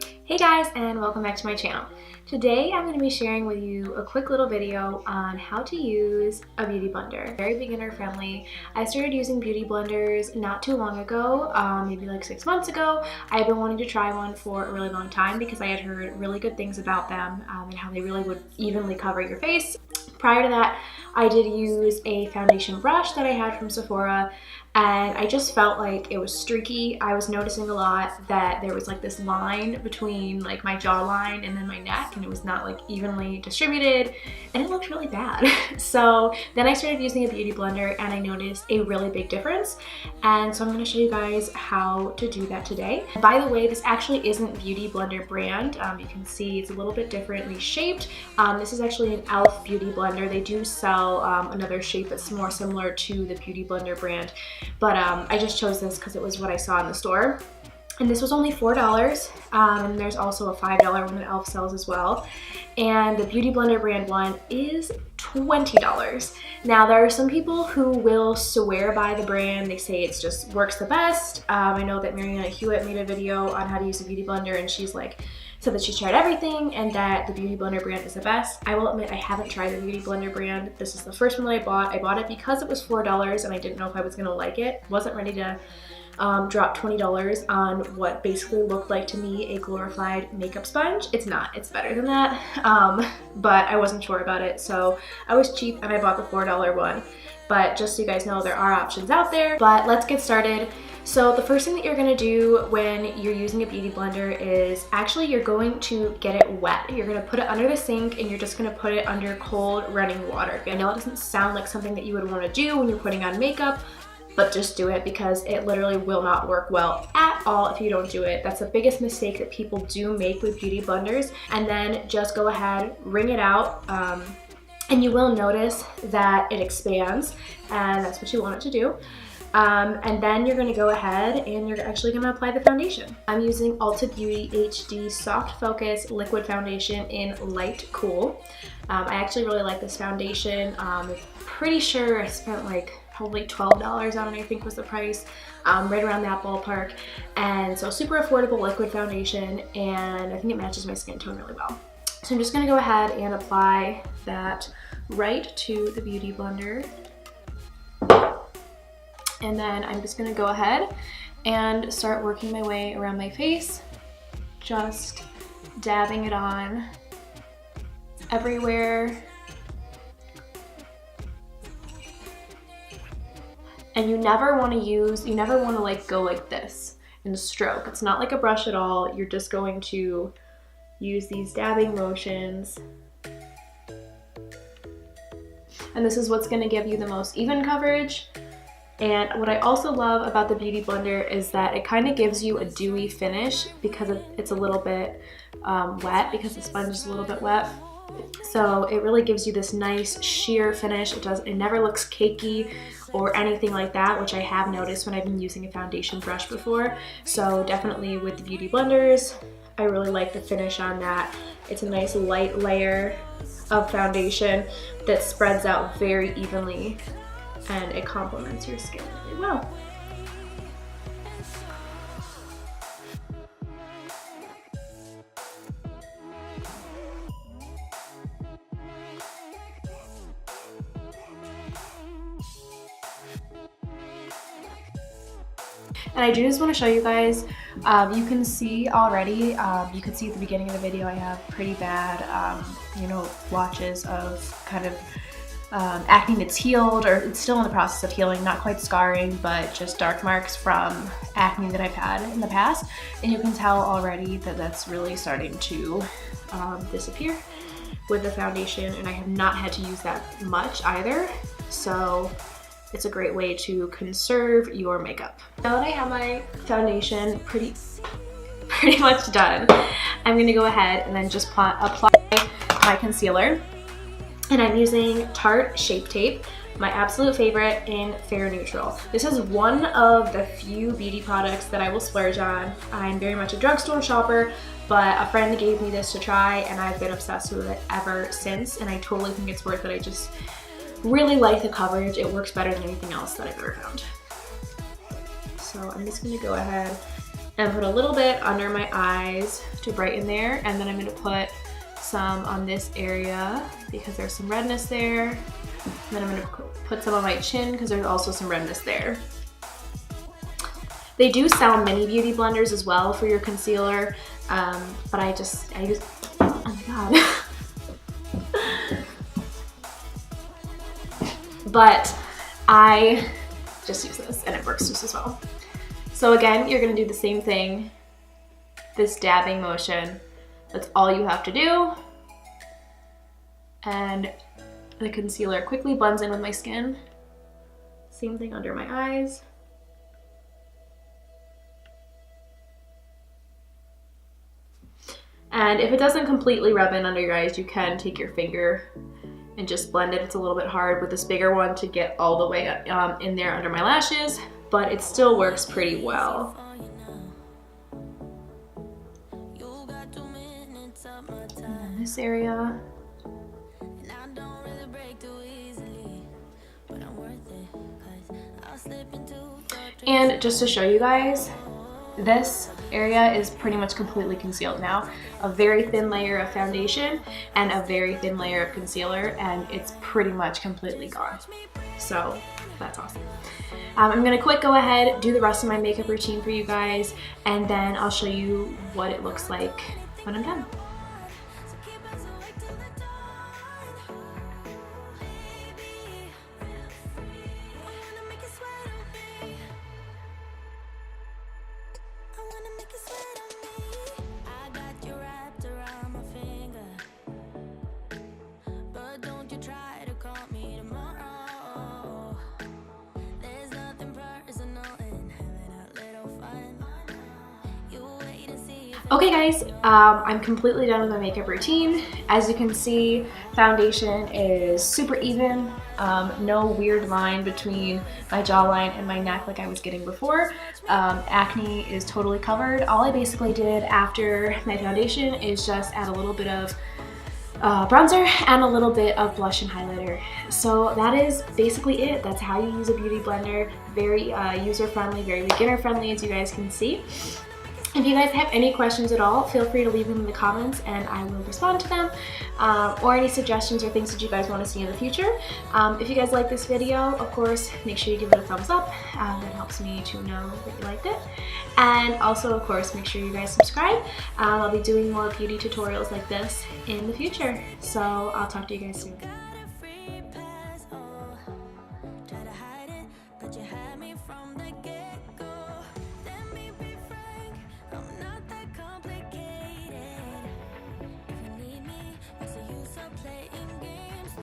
Hey guys, and welcome back to my channel. Today I'm going to be sharing with you a quick little video on how to use a beauty blender. Very beginner friendly. I started using beauty blenders not too long ago, maybe like 6 months ago. I've been wanting to try one for a really long time because I had heard really good things about them and how they really would evenly cover your face. Prior to that, I did use a foundation brush that I had from Sephora, and I just felt like it was streaky. I was noticing a lot that there was like this line between like my jawline and then my neck, and it was not like evenly distributed, and it looked really bad. So then I started using a beauty blender and I noticed a really big difference, and so I'm going to show you guys how to do that today. By the way, this actually isn't Beauty Blender brand. You can see it's a little bit differently shaped. This is actually an e.l.f. beauty blender. They do sell another shape that's more similar to the Beauty Blender brand, but I just chose this because it was what I saw in the store. And this was only $4, and there's also a $5 one that e.l.f. sells as well. And the Beauty Blender brand one is $20. Now, there are some people who will swear by the brand. They say it just works the best. I know that Mariana Hewitt made a video on how to use a beauty blender, and she's like, said that she's tried everything and that the Beauty Blender brand is the best. I will admit I haven't tried the Beauty Blender brand. This is the first one that I bought. I bought it because it was $4 and I didn't know if I was gonna like it. Wasn't ready to drop $20 on what basically looked like to me a glorified makeup sponge. It's not, it's better than that. But I wasn't sure about it, so I was cheap and I bought the $4 one. But just so you guys know, there are options out there. But let's get started. So the first thing that you're gonna do when you're using a beauty blender is actually you're going to get it wet. You're gonna put it under the sink and you're just gonna put it under cold running water. I know it doesn't sound like something that you would wanna do when you're putting on makeup, but just do it because it literally will not work well at all if you don't do it. That's the biggest mistake that people do make with beauty blenders. And then just go ahead, wring it out, and you will notice that it expands, and that's what you want it to do. And then you're gonna go ahead and you're actually gonna apply the foundation. I'm using Ulta Beauty HD Soft Focus Liquid Foundation in Light Cool. I actually really like this foundation. I'm pretty sure I spent like probably $12 on it, I think was the price, right around that ballpark. And so super affordable liquid foundation, and I think it matches my skin tone really well. So I'm just gonna go ahead and apply that right to the beauty blender. And then I'm just gonna go ahead and start working my way around my face, just dabbing it on everywhere. And you never wanna like go like this and stroke. It's not like a brush at all. You're just going to use these dabbing motions. And this is what's gonna give you the most even coverage. And what I also love about the Beauty Blender is that it kind of gives you a dewy finish because it's a little bit wet, because the sponge is a little bit wet. So it really gives you this nice sheer finish. It never looks cakey or anything like that, which I have noticed when I've been using a foundation brush before. So definitely with the Beauty Blenders, I really like the finish on that. It's a nice light layer of foundation that spreads out very evenly, and it complements your skin really well. And I do just want to show you guys, you can see already, you can see at the beginning of the video I have pretty bad, blotches of kind of acne that's healed, or it's still in the process of healing, not quite scarring, but just dark marks from acne that I've had in the past. And you can tell already that that's really starting to disappear with the foundation, and I have not had to use that much either. So it's a great way to conserve your makeup. Now that I have my foundation pretty much done, I'm gonna go ahead and then just apply my concealer. And I'm using Tarte Shape Tape, my absolute favorite in Fair Neutral. This is one of the few beauty products that I will splurge on. I'm very much a drugstore shopper, but a friend gave me this to try and I've been obsessed with it ever since, and I totally think it's worth it. I just really like the coverage. It works better than anything else that I've ever found. So I'm just gonna go ahead and put a little bit under my eyes to brighten there, and then I'm going to put some on this area because there's some redness there, and then I'm going to put some on my chin because there's also some redness there. They do sell mini beauty blenders as well for your concealer, but I use, oh my god. But I just use this and it works just as well. So again, you're gonna do the same thing, this dabbing motion. That's all you have to do. And the concealer quickly blends in with my skin. Same thing under my eyes. And if it doesn't completely rub in under your eyes, you can take your finger and just blend it. It's a little bit hard with this bigger one to get all the way in there under my lashes, but it still works pretty well. And then this area. And just to show you guys, this area is pretty much completely concealed now. A very thin layer of foundation and a very thin layer of concealer, and it's pretty much completely gone. So that's awesome. I'm gonna go ahead, do the rest of my makeup routine for you guys, and then I'll show you what it looks like when I'm done. Okay guys, I'm completely done with my makeup routine. As you can see, foundation is super even, no weird line between my jawline and my neck like I was getting before. Acne is totally covered. All I basically did after my foundation is just add a little bit of bronzer and a little bit of blush and highlighter. So that is basically it. That's how you use a beauty blender. Very user-friendly, very beginner-friendly, as you guys can see. If you guys have any questions at all, feel free to leave them in the comments and I will respond to them, or any suggestions or things that you guys want to see in the future. If you guys like this video, of course, make sure you give it a thumbs up. That helps me to know that you liked it. And also, of course, make sure you guys subscribe. I'll be doing more beauty tutorials like this in the future. So I'll talk to you guys soon.